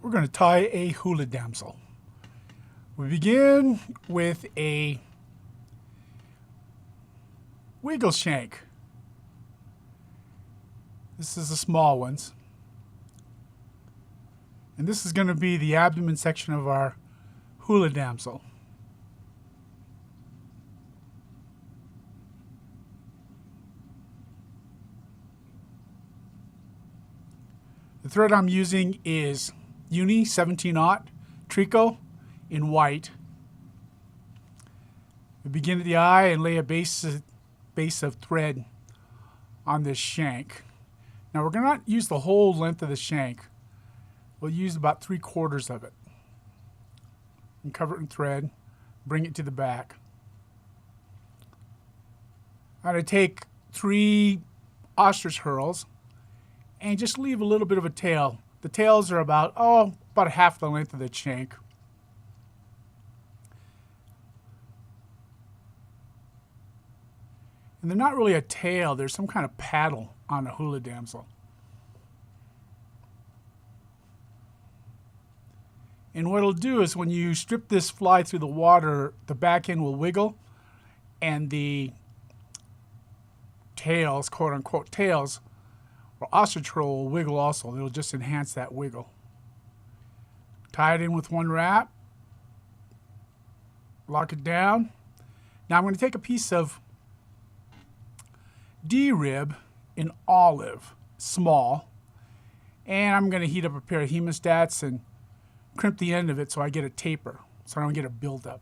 We're going to tie a hula damsel. We begin with a wiggle shank. This is the small ones. And this is going to be the abdomen section of our hula damsel. The thread I'm using is Uni 17-aught Tricot in white. We begin at the eye and lay a base of thread on this shank. Now we're going to not use the whole length of the shank. We'll use about 3/4 of it. And cover it in thread, bring it to the back. I'm going to take 3 ostrich hurls and just leave a little bit of a tail. The tails are about half the length of the shank. And they're not really a tail, there's some kind of paddle on a hula damsel. And what it'll do is when you strip this fly through the water, the back end will wiggle and the tails, quote unquote tails, or ostrich hurl will wiggle also. It'll just enhance that wiggle. Tie it in with one wrap. Lock it down. Now I'm going to take a piece of D-rib in olive, small, and I'm going to heat up a pair of hemostats and crimp the end of it so I get a taper, so I don't get a buildup.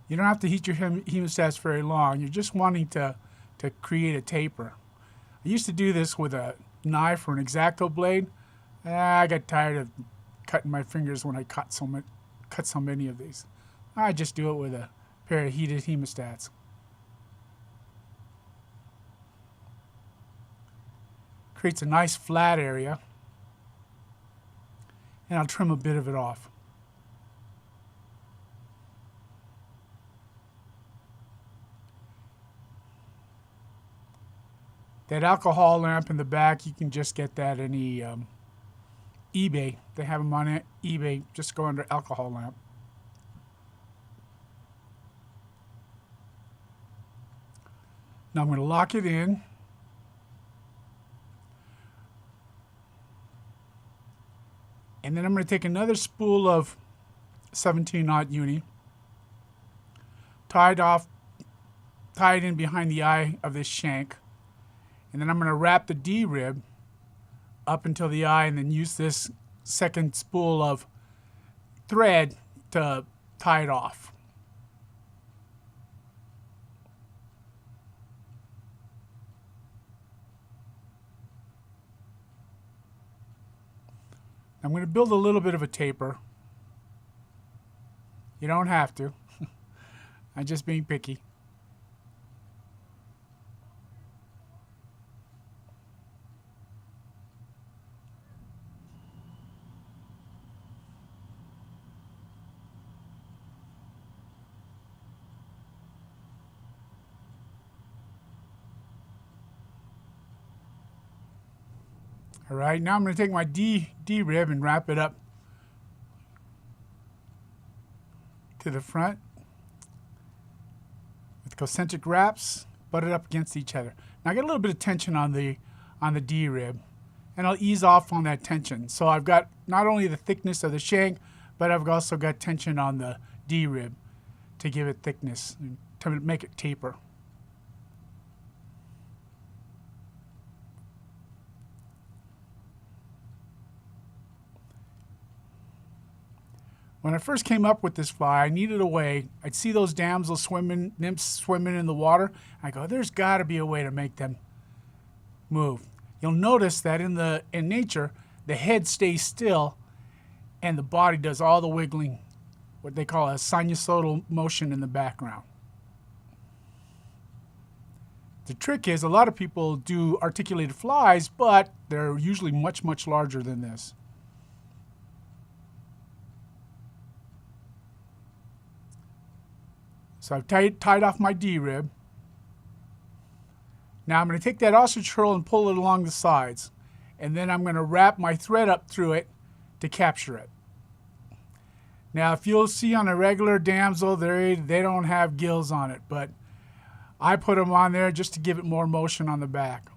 You don't have to heat your hemostats very long. You're just wanting to create a taper. I used to do this with a knife or an X-Acto blade. I got tired of cutting my fingers when I cut so many of these. I just do it with a pair of heated hemostats. Creates a nice flat area. And I'll trim a bit of it off. That alcohol lamp in the back, you can just get that at any eBay. They have them on eBay. Just go under alcohol lamp. Now I'm going to lock it in. And then I'm going to take another spool of 17-aught uni, tie it in behind the eye of this shank. And then I'm going to wrap the D-rib up until the eye and then use this second spool of thread to tie it off. I'm going to build a little bit of a taper. You don't have to. I'm just being picky. All right, now I'm going to take my D-rib and wrap it up to the front with concentric wraps, butted up against each other. Now I get a little bit of tension on the D-rib, and I'll ease off on that tension. So I've got not only the thickness of the shank, but I've also got tension on the D-rib to give it thickness and to make it taper. When I first came up with this fly, I needed a way. I'd see those damsels swimming, nymphs swimming in the water. I go, there's got to be a way to make them move. You'll notice that in nature, the head stays still and the body does all the wiggling, what they call a sinusoidal motion in the background. The trick is a lot of people do articulated flies, but they're usually much, much larger than this. So I've tied off my D-rib. Now I'm going to take that ostrich curl and pull it along the sides. And then I'm going to wrap my thread up through it to capture it. Now if you'll see on a regular damsel, they don't have gills on it, but I put them on there just to give it more motion on the back.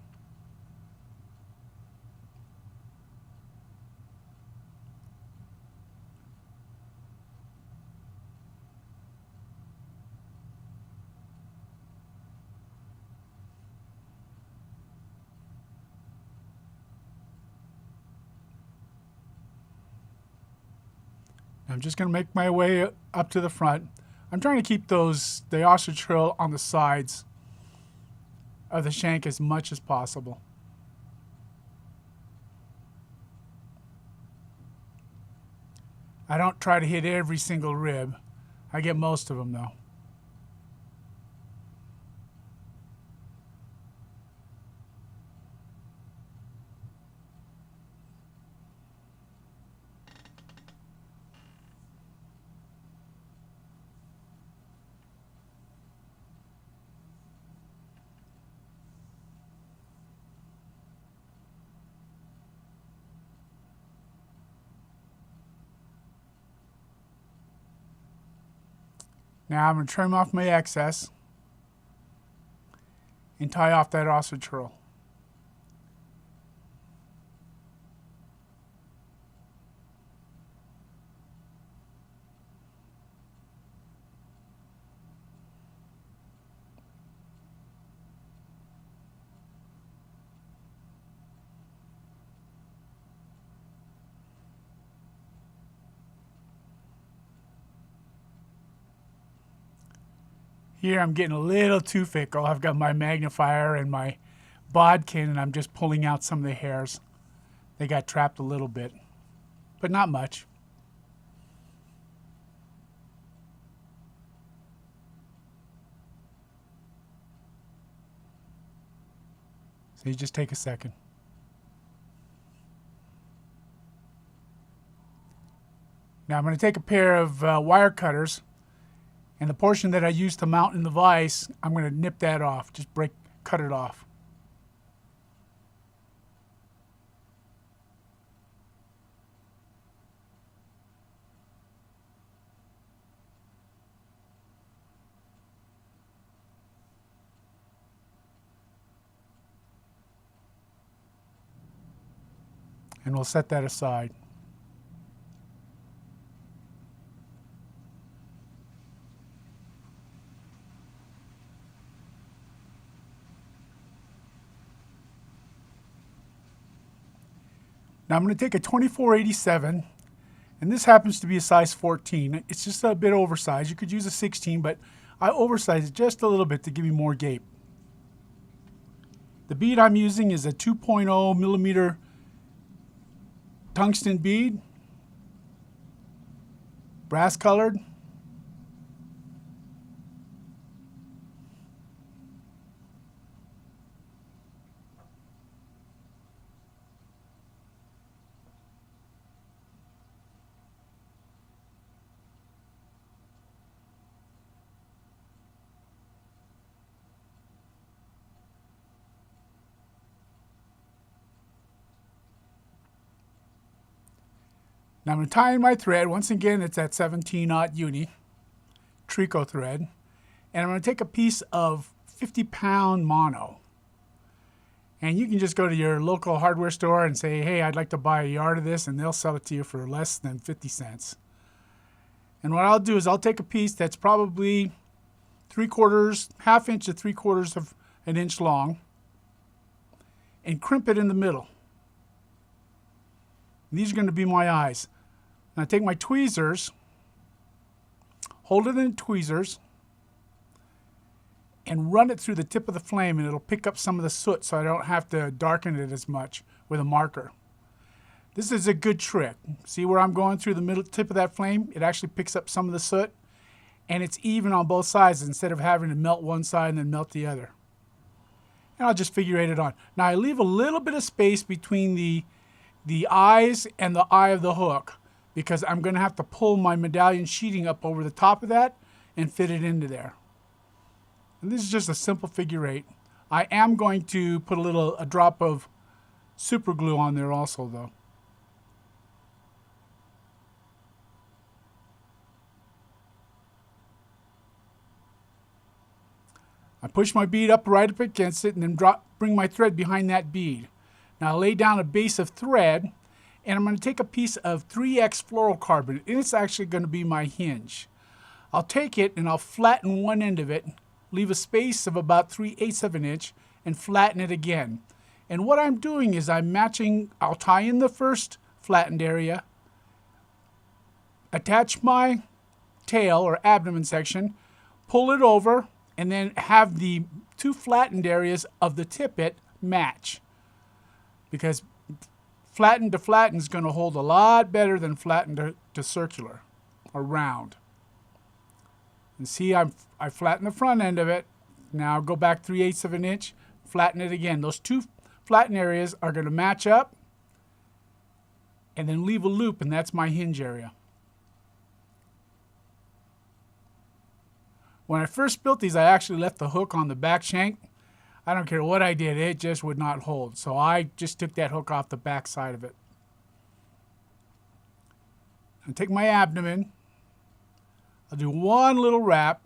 I'm just going to make my way up to the front. I'm trying to keep the ostrich curl on the sides of the shank as much as possible. I don't try to hit every single rib. I get most of them though. Now I'm going to trim off my excess and tie off that ostrich curl. Here I'm getting a little too fickle. I've got my magnifier and my bodkin and I'm just pulling out some of the hairs. They got trapped a little bit, but not much. So you just take a second. Now I'm going to take a pair of wire cutters, and the portion that I used to mount in the vise, I'm going to nip that off. Just cut it off. And we'll set that aside. Now I'm going to take a 2487, and this happens to be a size 14. It's just a bit oversized. You could use a 16, but I oversized it just a little bit to give me more gape. The bead I'm using is a 2.0 millimeter tungsten bead, brass colored. Now I'm going to tie in my thread. Once again, it's that 17-aught uni tricot thread. And I'm going to take a piece of 50-pound mono. And you can just go to your local hardware store and say, hey, I'd like to buy a yard of this, and they'll sell it to you for less than 50 cents. And what I'll do is I'll take a piece that's probably half inch to 3/4 of an inch long, and crimp it in the middle. These are going to be my eyes. Now take my tweezers, hold it in tweezers, and run it through the tip of the flame, and it'll pick up some of the soot so I don't have to darken it as much with a marker. This is a good trick. See where I'm going through the middle tip of that flame? It actually picks up some of the soot, and it's even on both sides instead of having to melt one side and then melt the other. And I'll just figure it on. Now I leave a little bit of space between the eyes and the eye of the hook, because I'm going to have to pull my medallion sheeting up over the top of that and fit it into there. And this is just a simple figure 8. I am going to put a drop of super glue on there also though. I push my bead right up against it and then bring my thread behind that bead. Now I lay down a base of thread, and I'm going to take a piece of 3X fluorocarbon, and it's actually going to be my hinge. I'll take it and I'll flatten one end of it, leave a space of about 3/8 of an inch, and flatten it again. And what I'm doing is I'll tie in the first flattened area, attach my tail or abdomen section, pull it over, and then have the two flattened areas of the tippet match. Because flattened to flattened is going to hold a lot better than flattened to circular or round. And see, I flattened the front end of it. Now go back 3/8 of an inch, flatten it again. Those two flattened areas are going to match up, and then leave a loop, and that's my hinge area. When I first built these, I actually left the hook on the back shank. I don't care what I did, it just would not hold. So I just took that hook off the back side of it. I take my abdomen, I'll do one little wrap,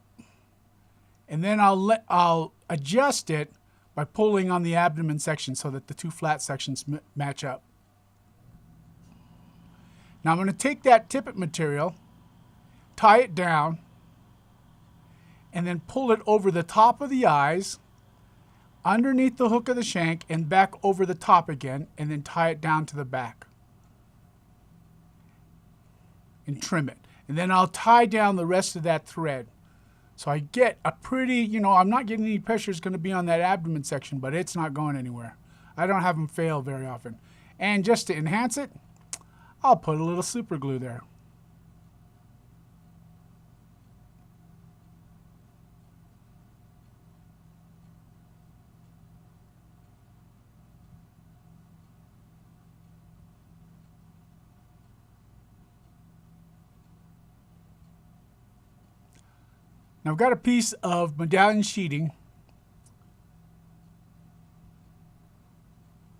and then I'll adjust it by pulling on the abdomen section so that the two flat sections match up. Now I'm going to take that tippet material, tie it down, and then pull it over the top of the eyes, underneath the hook of the shank, and back over the top again, and then tie it down to the back and trim it. And then I'll tie down the rest of that thread. So I get a pretty, I'm not getting any pressure is going to be on that abdomen section, but it's not going anywhere. I don't have them fail very often. And just to enhance it, I'll put a little super glue there. Now I've got a piece of medallion sheeting,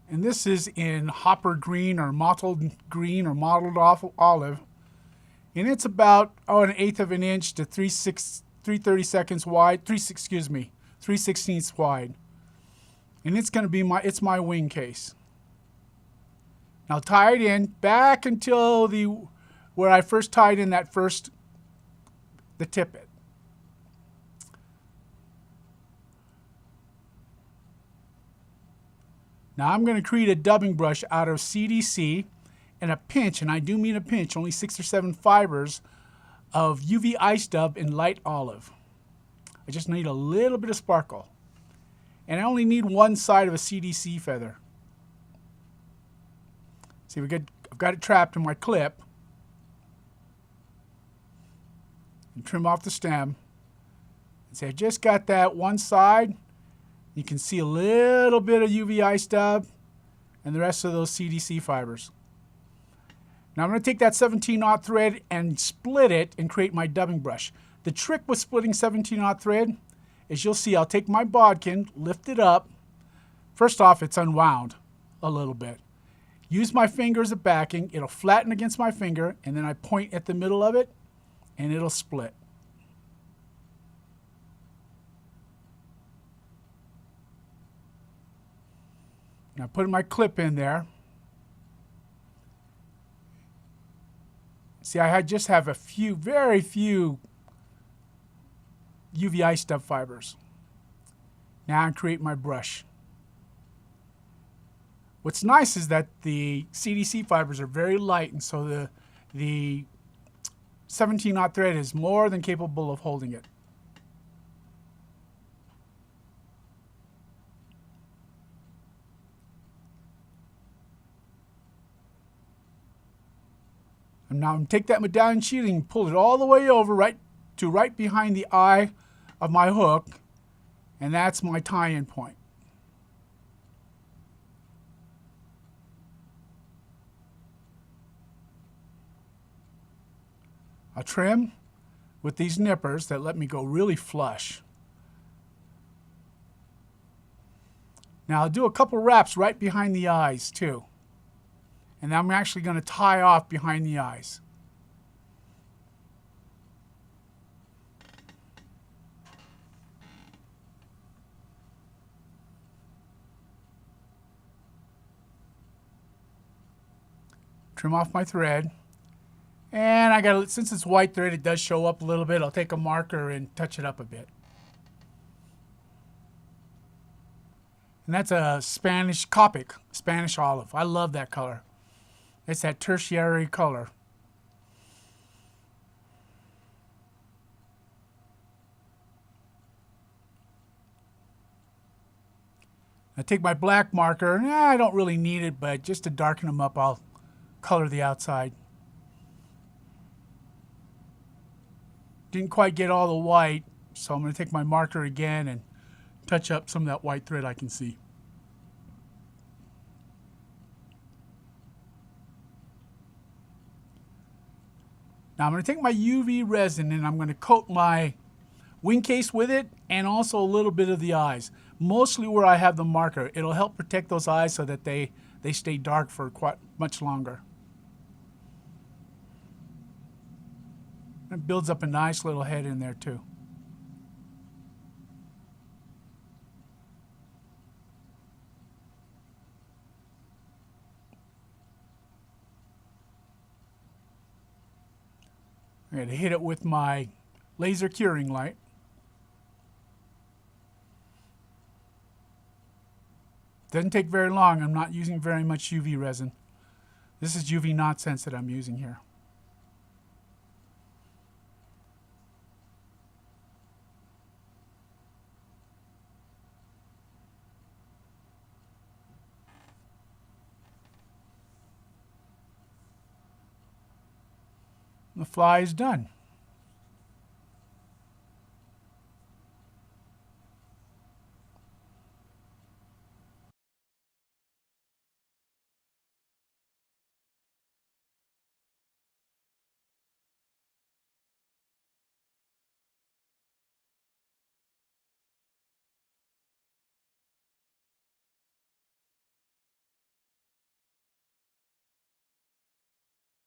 and this is in hopper green or mottled green or mottled olive, and it's about 1/8 of an inch to 3/32 wide, 3/16 wide, and it's going to be my wing case. Now tie it in back until where I first tied in the tippet. Now I'm going to create a dubbing brush out of CDC and a pinch, and I do mean a pinch, only 6 or 7 fibers of UV ice dub in light olive. I just need a little bit of sparkle. And I only need one side of a CDC feather. See, I've got it trapped in my clip. And trim off the stem. And see, I just got that one side. You can see a little bit of UV ice dub and the rest of those CDC fibers. Now I'm going to take that 17-aught thread and split it and create my dubbing brush. The trick with splitting 17-aught thread is you'll see I'll take my bodkin, lift it up. First off, it's unwound a little bit. Use my finger as a backing. It'll flatten against my finger, and then I point at the middle of it, and it'll split. Now put my clip in there. See, I just have very few UV ice dub fibers. Now I create my brush. What's nice is that the CDC fibers are very light, and so the 17-aught thread is more than capable of holding it. And now take that medallion sheeting and pull it all the way over right behind the eye of my hook, and that's my tie-in point. I'll trim with these nippers that let me go really flush. Now I'll do a couple wraps right behind the eyes too. And I'm actually going to tie off behind the eyes. Trim off my thread. And I got, since it's white thread, it does show up a little bit. I'll take a marker and touch it up a bit. And that's a Spanish Copic, Spanish olive. I love that color. It's that tertiary color. I take my black marker. I don't really need it, but just to darken them up, I'll color the outside. Didn't quite get all the white, so I'm going to take my marker again and touch up some of that white thread I can see. Now I'm going to take my UV resin and I'm going to coat my wing case with it and also a little bit of the eyes. Mostly where I have the marker. It'll help protect those eyes so that they stay dark for quite much longer. It builds up a nice little head in there too. I'm going to hit it with my laser curing light. Doesn't take very long. I'm not using very much UV resin. This is UV nonsense that I'm using here. The fly is done.